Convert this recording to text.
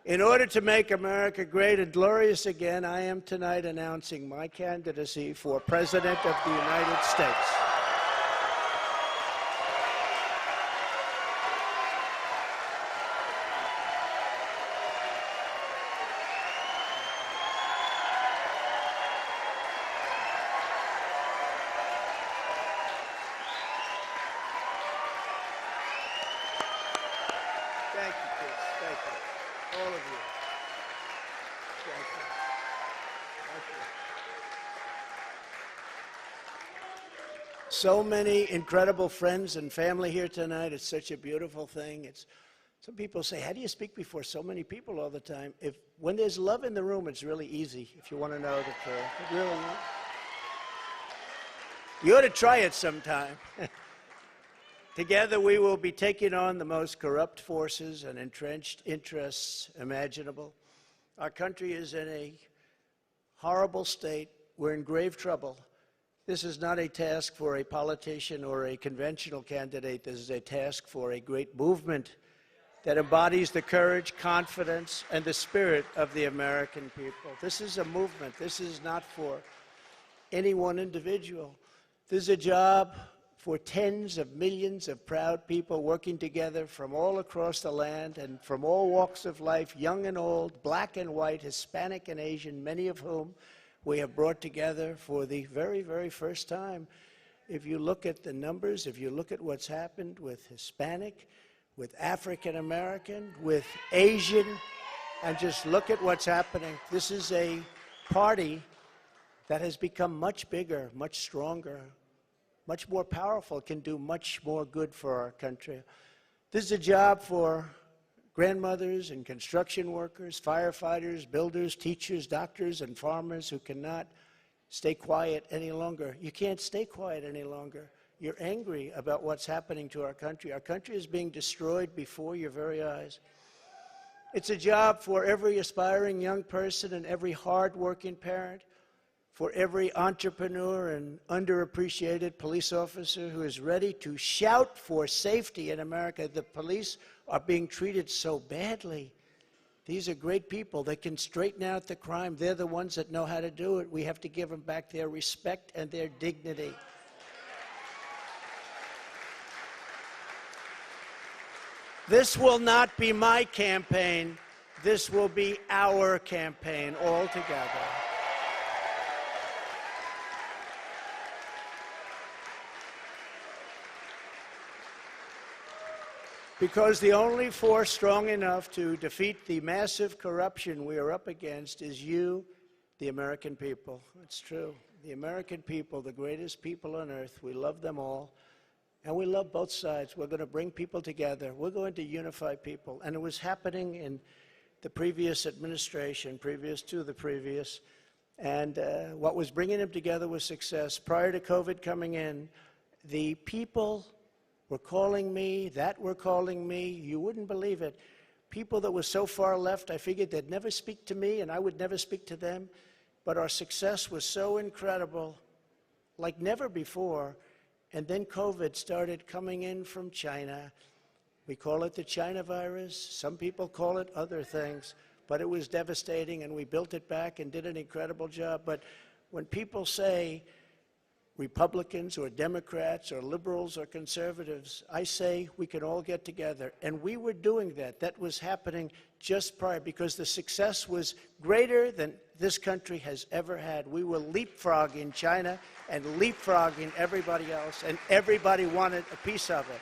In order to make America great and glorious again, I am tonight announcing my candidacy for President of the United States. Thank you, kids. Thank you. All of you. Thank you. Thank you. So many incredible friends and family here tonight. It's such a beautiful thing. Some people say, how do you speak before so many people all the time? When there's love in the room, it's really easy, if you want to know the truth. It really is. You ought to try it sometime. Together, we will be taking on the most corrupt forces and entrenched interests imaginable. Our country is in a horrible state. We're in grave trouble. This is not a task for a politician or a conventional candidate. This is a task for a great movement that embodies the courage, confidence, and the spirit of the American people. This is a movement. This is not for any one individual. This is a job for tens of millions of proud people working together from all across the land and from all walks of life, young and old, black and white, Hispanic and Asian, many of whom we have brought together for the very, very first time. If you look at the numbers, if you look at what's happened with Hispanic, with African American, with Asian, and just look at what's happening. This is a party that has become much bigger, much stronger, much more powerful, can do much more good for our country. This is a job for grandmothers and construction workers, firefighters, builders, teachers, doctors, and farmers who cannot stay quiet any longer. You can't stay quiet any longer. You're angry about what's happening to our country. Our country is being destroyed before your very eyes. It's a job for every aspiring young person and every hard-working parent, for every entrepreneur and underappreciated police officer who is ready to shout for safety in America. The police are being treated so badly. These are great people. They can straighten out the crime. They're the ones that know how to do it. We have to give them back their respect and their dignity. This will not be my campaign. This will be our campaign all together. Because the only force strong enough to defeat the massive corruption we are up against is you, the American people. It's true. The American people, the greatest people on earth, we love them all. And we love both sides. We're going to bring people together. We're going to unify people. And it was happening in the previous administration, previous to the previous. And what was bringing them together was success. Prior to COVID coming in, the people were calling me, that were calling me. You wouldn't believe it. People that were so far left, I figured they'd never speak to me and I would never speak to them. But our success was so incredible, like never before. And then COVID started coming in from China. We call it the China virus. Some people call it other things. But it was devastating, and we built it back and did an incredible job. But when people say Republicans or Democrats or liberals or conservatives, I say we can all get together. And we were doing that. That was happening just prior, because the success was greater than this country has ever had. We were leapfrogging China and leapfrogging everybody else, and everybody wanted a piece of it.